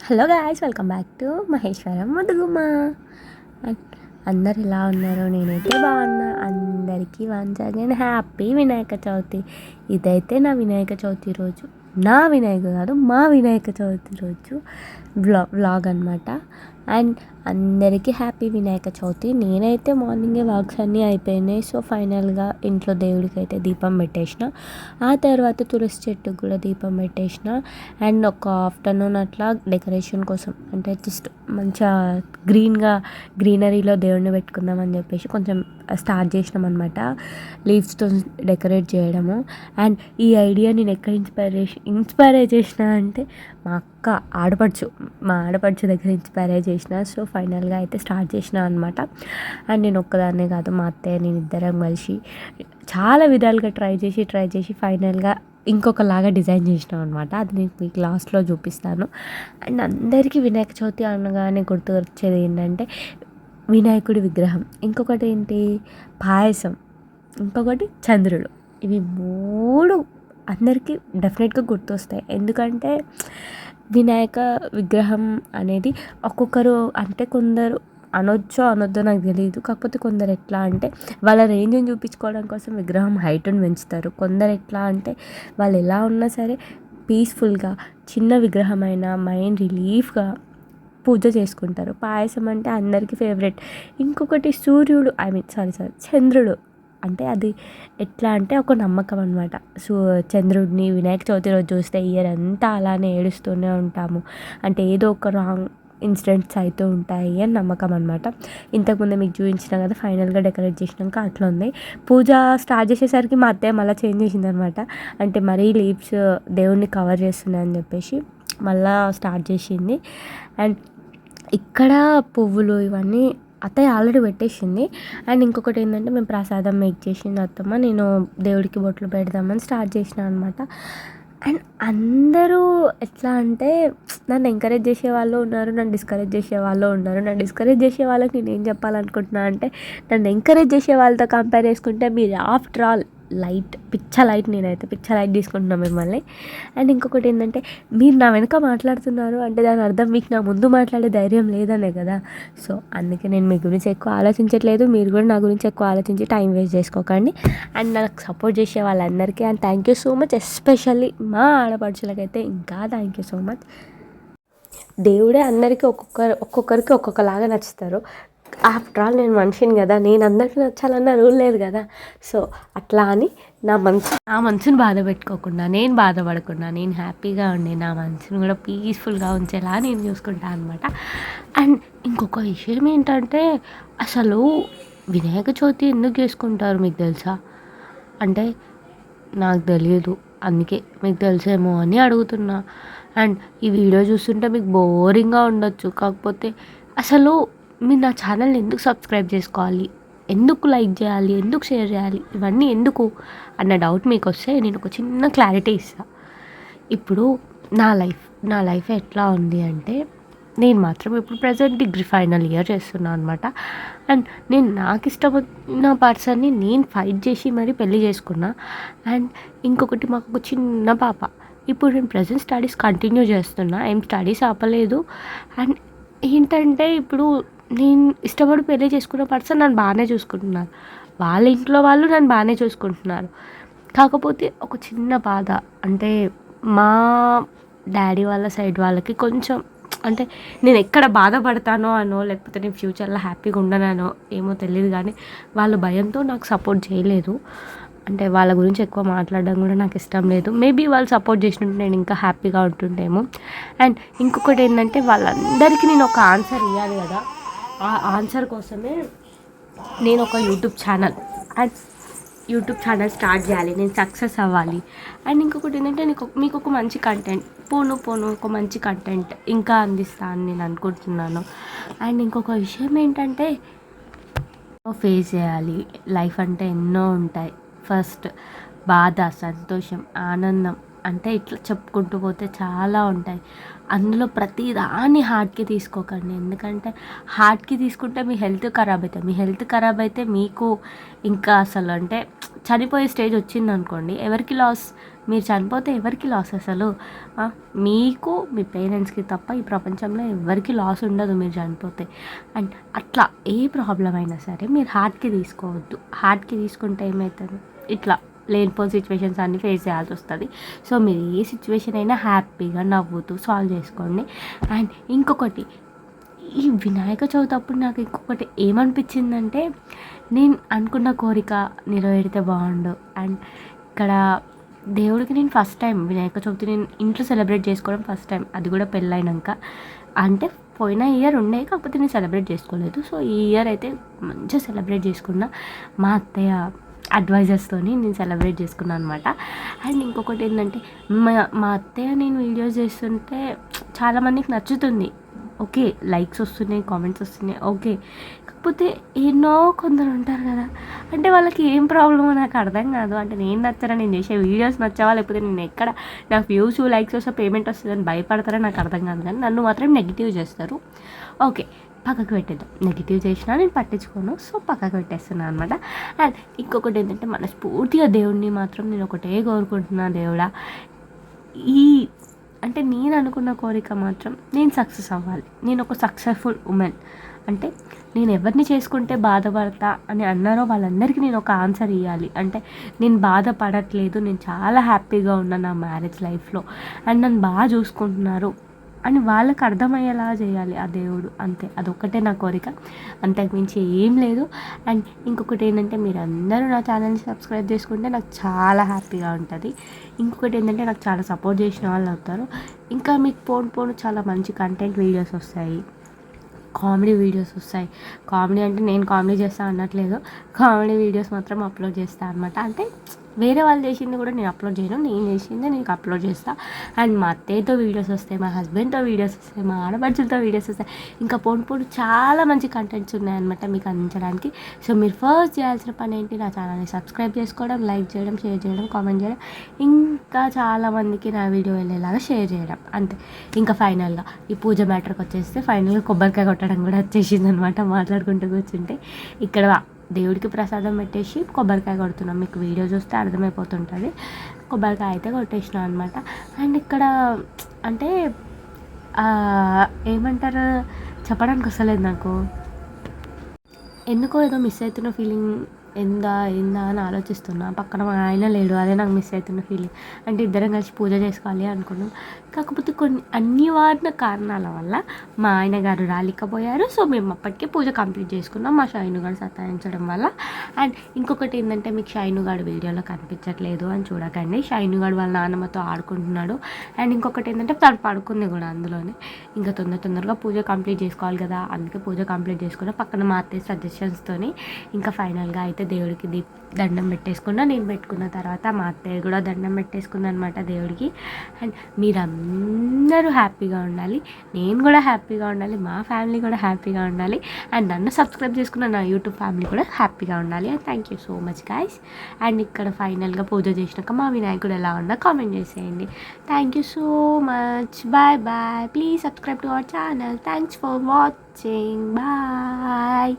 Hello guys, welcome back to Maheshwaram ముదుగుమ్మ. And అందరు ఎలా ఉన్నారు? నేనైతే బాగున్నా. అందరికీ once again happy Vinayaka Chavithi. ఇదైతే నా వినాయక చవితి రోజు, నా వినాయక కాదు మా వినాయక చవితి రోజు వ్లాగ్ అనమాట. అండ్ అందరికీ హ్యాపీ వినాయక చవితి. నేనైతే మార్నింగే వర్క్స్ అన్నీ అయిపోయినాయి. సో ఫైనల్గా ఇంట్లో దేవుడికి అయితే దీపం పెట్టేసిన, ఆ తర్వాత తులసి చెట్టుకు కూడా దీపం పెట్టేసిన. అండ్ ఒక ఆఫ్టర్నూన్ అట్లా డెకరేషన్ కోసం, అంటే జస్ట్ మంచిగా గ్రీనరీలో దేవుడిని పెట్టుకుందామని చెప్పేసి కొంచెం స్టార్ట్ చేసినాం అనమాట, లీవ్స్తో డెకరేట్ చేయడము. అండ్ ఈ ఐడియా నేను ఎక్కడ ఇన్స్పైర్ చేసిన అంటే మా ఆడపడుచు దగ్గర ఇన్స్పైర్ చేసిన. సో ఫైనల్గా అయితే స్టార్ట్ చేసిన అనమాట. అండ్ నేను ఒక్కదాన్నే కాదు, మా అత్తయ్య నేను ఇద్దరం కలిసి చాలా విధాలుగా ట్రై చేసి ఫైనల్గా ఇంకొకలాగా డిజైన్ చేసినాం అనమాట. అది నేను మీకు లాస్ట్లో చూపిస్తాను. అండ్ అందరికీ వినాయక చవితి అనగానే గుర్తు వచ్చేది ఏంటంటే వినాయకుడి విగ్రహం, ఇంకొకటి ఏంటి పాయసం, ఇంకొకటి చంద్రుడు. ఇవి మూడు అందరికీ డెఫినెట్గా గుర్తొస్తాయి. ఎందుకంటే వినాయక విగ్రహం అనేది ఒక్కొక్కరు, అంటే కొందరు అనొద్దో నాకు తెలియదు, కాకపోతే కొందరు ఎట్లా అంటే వాళ్ళ రేంజ్ని చూపించుకోవడం కోసం విగ్రహం హైట్ని పెంచుతారు. కొందరు ఎట్లా అంటే వాళ్ళు ఎలా ఉన్నా సరే పీస్ఫుల్గా చిన్న విగ్రహమైన మైండ్ రిలీఫ్గా పూజ చేసుకుంటారు. పాయసం అంటే అందరికీ ఫేవరెట్. ఇంకొకటి సూర్యుడు, చంద్రుడు. అంటే అది ఎట్లా అంటే ఒక నమ్మకం అనమాట. చంద్రుడిని వినాయక చవితి రోజు చూస్తే ఇయర్ అంతా అలానే ఏడుస్తూనే ఉంటాము, అంటే ఏదో ఒక రాంగ్ ఇన్సిడెంట్స్ అవుతూ ఉంటాయి అని నమ్మకం అనమాట. ఇంతకుముందు మీకు చూపించిన కదా, ఫైనల్గా డెకరేట్ చేసినాక అట్లా ఉంది. పూజ స్టార్ట్ చేసేసరికి మా అత్తయ్య మళ్ళీ చేంజ్ చేసింది అనమాట. అంటే మరీ లీవ్స్ దేవుణ్ణి కవర్ చేస్తున్నాయని చెప్పేసి మళ్ళీ స్టార్ట్ చేసింది. అండ్ ఇక్కడ పువ్వులు ఇవన్నీ అత్తయ్య ఆల్రెడీ పెట్టేసింది. అండ్ ఇంకొకటి ఏంటంటే మేము ప్రసాదం మేక్ చేసింది అత్తమ్మ, నేను దేవుడికి బొట్లు పెడదామని స్టార్ట్ చేసిన అనమాట. అండ్ అందరూ ఎట్లా అంటే నన్ను ఎంకరేజ్ చేసే వాళ్ళు ఉన్నారు, నన్ను డిస్కరేజ్ చేసే వాళ్ళు ఉన్నారు. నన్ను డిస్కరేజ్ చేసే వాళ్ళకి నేను ఏం చెప్పాలనుకుంటున్నా అంటే, నన్ను ఎంకరేజ్ చేసే వాళ్ళతో కంపేర్ చేసుకుంటే మీరు ఆఫ్టర్ ఆల్ లైట్, నేనైతే పిచ్చ లైట్ తీసుకుంటున్నాను మిమ్మల్ని. అండ్ ఇంకొకటి ఏంటంటే మీరు నా వెనక మాట్లాడుతున్నారు అంటే దాని అర్థం మీకు నా ముందు మాట్లాడే ధైర్యం లేదనే కదా. సో అందుకే నేను మీ గురించి ఎక్కువ ఆలోచించట్లేదు, మీరు కూడా నా గురించి ఎక్కువ ఆలోచించి టైం వేస్ట్ చేసుకోకండి. అండ్ నాకు సపోర్ట్ చేసే వాళ్ళందరికీ and thank you so much. Especially మా ఆడపడుచులకైతే ఇంకా థ్యాంక్ యూ సో మచ్. దేవుడే అందరికీ ఒక్కొక్కరికి ఒక్కొక్కలాగా నచ్చుతారు. ఆఫ్టర్ ఆల్ నేను మనిషిని కదా, నేను అందరికీ నచ్చాలన్న రూల్ లేదు కదా. సో అట్లా అని నా మనసుని బాధ పెట్టుకోకుండా, నేను బాధపడకుండా, నేను హ్యాపీగా ఉండి నా మనసుని కూడా పీస్ఫుల్గా ఉంచేలా నేను చూసుకుంటాను అనమాట. అండ్ ఇంకొక విషయం ఏంటంటే, అసలు వినాయక చవితి ఎందుకు చేసుకుంటారు మీకు తెలుసా? అంటే నాకు తెలియదు, అందుకే మీకు తెలిసేమో అని అడుగుతున్నా. అండ్ ఈ వీడియో చూస్తుంటే మీకు బోరింగ్గా ఉండొచ్చు, కాకపోతే అసలు మీరు నా ఛానల్ని ఎందుకు సబ్స్క్రైబ్ చేసుకోవాలి, ఎందుకు లైక్ చేయాలి, ఎందుకు షేర్ చేయాలి, ఇవన్నీ ఎందుకు అన్న డౌట్ మీకు వస్తే నేను ఒక చిన్న క్లారిటీ ఇస్తాను. ఇప్పుడు నా లైఫ్ ఎట్లా ఉంది అంటే, నేను మాత్రం ఇప్పుడు ప్రజెంట్ డిగ్రీ ఫైనల్ ఇయర్ చేస్తున్నాను అనమాట. అండ్ నేను నాకు ఇష్టమైన పర్సన్ని నేను ఫైట్ చేసి మరీ పెళ్ళి చేసుకున్నా. అండ్ ఇంకొకటి మాకు ఒక చిన్న పాప. ఇప్పుడు నేను ప్రజెంట్ స్టడీస్ కంటిన్యూ చేస్తున్నా, ఏం స్టడీస్ ఆపలేదు. అండ్ ఏంటంటే ఇప్పుడు నేను ఇష్టపడి పెళ్ళి చేసుకున్న పర్సన్ నన్ను బాగానే చూసుకుంటున్నారు, వాళ్ళ ఇంట్లో వాళ్ళు నన్ను బాగానే చూసుకుంటున్నారు. కాకపోతే ఒక చిన్న బాధ, అంటే మా డాడీ వాళ్ళ సైడ్ వాళ్ళకి కొంచెం, అంటే నేను ఎక్కడ బాధపడతానో అనో, లేకపోతే నేను ఫ్యూచర్లో హ్యాపీగా ఉండనానో ఏమో తెలియదు, కానీ వాళ్ళు భయంతో నాకు సపోర్ట్ చేయలేదు. అంటే వాళ్ళ గురించి ఎక్కువ మాట్లాడడం కూడా నాకు ఇష్టం లేదు. మేబీ వాళ్ళు సపోర్ట్ చేసినట్టు నేను ఇంకా హ్యాపీగా ఉంటుండేమో. అండ్ ఇంకొకటి ఏంటంటే, వాళ్ళందరికీ నేను ఒక ఆన్సర్ ఇవ్వాలి కదా, ఆ ఆన్సర్ కోసమే నేను ఒక యూట్యూబ్ ఛానల్ స్టార్ట్ చేయాలి, నేను సక్సెస్ అవ్వాలి. అండ్ ఇంకొకటి ఏంటంటే, మీకు ఒక మంచి కంటెంట్ ఒక మంచి కంటెంట్ ఇంకా అందిస్తాను నేను అనుకుంటున్నాను. అండ్ ఇంకొక విషయం ఏంటంటే, ఫేస్ చేయాలి. లైఫ్ అంటే ఎన్నో ఉంటాయి. ఫస్ట్ బాధ, సంతోషం, ఆనందం అంటే ఇట్లా చెప్పుకుంటూ పోతే చాలా ఉంటాయి. అందులో ప్రతి దాన్ని హార్ట్కి తీసుకోకండి. ఎందుకంటే హార్ట్కి తీసుకుంటే మీ హెల్త్ ఖరాబ్ అవుతుంది. మీ హెల్త్ ఖరాబ్ అయితే మీకు ఇంకా అసలు అంటే చనిపోయే స్టేజ్ వచ్చిందనుకోండి, ఎవరికి లాస్? మీరు చనిపోతే ఎవరికి లాస్ అసలు? మీకు, మీ పేరెంట్స్కి తప్ప ఈ ప్రపంచంలో ఎవరికి లాస్ ఉండదు మీరు చనిపోతే. అండ్ అట్లా ఏ ప్రాబ్లం అయినా సరే మీరు హార్ట్కి తీసుకోవద్దు. హార్ట్కి తీసుకుంటే ఏమవుతుంది, ఇట్లా లేనిపోని సిచ్యువేషన్స్ అన్నీ ఫేస్ చేయాల్సి వస్తుంది. సో మీరు ఏ సిచ్యువేషన్ అయినా హ్యాపీగా నవ్వుతూ సాల్వ్ చేసుకోండి. అండ్ ఇంకొకటి, ఈ వినాయక చవితి అప్పుడు నాకు ఇంకొకటి ఏమనిపించిందంటే, నేను అనుకున్న కోరిక నెరవేరితే బాగుండు. అండ్ ఇక్కడ దేవుడికి నేను ఫస్ట్ టైం వినాయక చవితి నేను ఇంట్లో సెలబ్రేట్ చేసుకోవడం ఫస్ట్ టైం, అది కూడా పెళ్ళైనాక. అంటే పోయిన ఇయర్ ఉండే, కాకపోతే నేను సెలబ్రేట్ చేసుకోలేదు. సో ఈ ఇయర్ అయితే మంచిగా సెలబ్రేట్ చేసుకున్నా. మా అత్తయ్య అడ్వైజర్స్తోని నేను సెలబ్రేట్ చేసుకున్నాను అనమాట. అండ్ ఇంకొకటి ఏంటంటే, మా అత్తయ్య నేను వీడియోస్ చేస్తుంటే చాలామందికి నచ్చుతుంది. ఓకే, లైక్స్ వస్తున్నాయి, కామెంట్స్ వస్తున్నాయి, ఓకే. కాకపోతే ఎన్నో కొందరు ఉంటారు కదా, అంటే వాళ్ళకి ఏం ప్రాబ్లమో నాకు అర్థం కాదు. అంటే నేను నచ్చరా, నేను చేసే వీడియోస్ నచ్చావా, లేకపోతే నేను ఎక్కడ నాకు వ్యూస్ లైక్స్ వస్తే పేమెంట్ వస్తుందని భయపడతారో నాకు అర్థం కాదు. కానీ నన్ను మాత్రం నెగిటివ్ చేస్తారు. ఓకే, పక్కకు పెట్టేద్దాం. నెగిటివ్ చేసినా నేను పట్టించుకోను, సో పక్కకు పెట్టేస్తున్నాను అనమాట. అండ్ ఇంకొకటి ఏంటంటే, మనస్ఫూర్తిగా దేవుడిని మాత్రం నేను ఒకటే కోరుకుంటున్నా, దేవుడా ఈ అంటే నేను అనుకున్న కోరిక మాత్రం నేను సక్సెస్ అవ్వాలి. నేను ఒక సక్సెస్ఫుల్ ఉమెన్. అంటే నేను ఎవరిని చేసుకుంటే బాధపడతా అని అన్నారో వాళ్ళందరికీ నేను ఒక ఆన్సర్ ఇవ్వాలి. అంటే నేను బాధపడట్లేదు, నేను చాలా హ్యాపీగా ఉన్నాను నా మ్యారేజ్ లైఫ్లో, అండ్ నన్ను బాగా చూసుకుంటున్నారు అని వాళ్ళకి అర్థమయ్యేలా చేయాలి ఆ దేవుడు. అంతే, అదొక్కటే నా కోరిక, అంతకుమించి ఏం లేదు. అండ్ ఇంకొకటి ఏంటంటే, మీరు అందరూ నా ఛానల్ని సబ్స్క్రైబ్ చేసుకుంటే నాకు చాలా హ్యాపీగా ఉంటుంది. ఇంకొకటి ఏంటంటే, నాకు చాలా సపోర్ట్ చేసిన వాళ్ళు అవుతారు. ఇంకా మీకు పోను చాలా మంచి కంటెంట్ వీడియోస్ వస్తాయి, కామెడీ వీడియోస్ వస్తాయి. కామెడీ అంటే నేను కామెడీ చేస్తాను అనట్లేదు, కామెడీ వీడియోస్ మాత్రం అప్లోడ్ చేస్తాను అనమాట. అంటే వేరే వాళ్ళు చేసింది కూడా నేను అప్లోడ్ చేయను, నేను చేసిందే నేను అప్లోడ్ చేస్తాను. అండ్ మా అత్తయ్యతో వీడియోస్ వస్తాయి, మా హస్బెండ్తో వీడియోస్ వస్తాయి, మా ఆడపడుచులతో వీడియోస్ వస్తాయి. ఇంకా పోను చాలా మంచి కంటెంట్స్ ఉన్నాయన్నమాట మీకు అందించడానికి. సో మీరు ఫస్ట్ చేయాల్సిన పని ఏంటి, నా ఛానల్ని సబ్స్క్రైబ్ చేసుకోవడం, లైక్ చేయడం, షేర్ చేయడం, కామెంట్ చేయడం, ఇంకా చాలామందికి నా వీడియో వెళ్ళేలాగా షేర్ చేయడం, అంతే. ఇంకా ఫైనల్గా ఈ పూజ మ్యాటర్కి వచ్చేస్తే, ఫైనల్గా కొబ్బరికాయ కొట్టడం కూడా వచ్చేసింది అనమాట. మాట్లాడుకుంటూ కూర్చుంటే ఇక్కడ దేవుడికి ప్రసాదం పెట్టేసి కొబ్బరికాయ కొడుతున్నాం. మీకు వీడియో చూస్తే అర్థమైపోతుంటుంది. కొబ్బరికాయ అయితే కొట్టేసినాం అనమాట. అండ్ ఇక్కడ అంటే ఏమంటారు చెప్పడానికి వస్తలేదు నాకు, ఎందుకో ఏదో మిస్ అవుతున్న ఫీలింగ్. ఏందా అని ఆలోచిస్తున్నా. పక్కన మా ఆయన లేడు, అదే నాకు మిస్ అవుతున్న ఫీలింగ్. అంటే ఇద్దరం కలిసి పూజ చేసుకోవాలి అనుకున్నాం, కాకపోతే కొన్ని అనివార్య కారణాల వల్ల మా ఆయన గారు రాలేకపోయారు. సో మేము అప్పటికే పూజ కంప్లీట్ చేసుకున్నాం, మా షైను గారు సతాయించడం వల్ల. అండ్ ఇంకొకటి ఏంటంటే, మీకు షైను గారు వీడియోలో కనిపించట్లేదు అని చూడకండి. షైను గారు వాళ్ళ నాన్నమ్మతో ఆడుకుంటున్నాడు. అండ్ ఇంకొకటి ఏంటంటే, తను పడుకుంది కూడా అందులోనే. ఇంకా తొందరగా పూజ కంప్లీట్ చేసుకోవాలి కదా, అందుకే పూజ కంప్లీట్ చేసుకున్నా. పక్కన మా అత్తయ్య సజెషన్స్తోని ఇంకా ఫైనల్గా అయితే దేవుడికి దండం పెట్టేసుకున్నా. నేను పెట్టుకున్న తర్వాత మా అత్తయ్య కూడా దండం పెట్టేసుకున్నా అనమాట దేవుడికి. అండ్ మీరందరూ హ్యాపీగా ఉండాలి, నేను కూడా హ్యాపీగా ఉండాలి, మా ఫ్యామిలీ కూడా హ్యాపీగా ఉండాలి, అండ్ నన్ను సబ్స్క్రైబ్ చేసుకున్న నా యూట్యూబ్ ఫ్యామిలీ కూడా హ్యాపీగా ఉండాలి. And thank you so much guys. And ఇక్కడ ఫైనల్గా పూజ చేసినాక మా వినాయకుడు ఎలా ఉన్నా కామెంట్ చేసేయండి. Thank you so much. Bye bye. Please subscribe to our channel. Thanks for watching. Bye.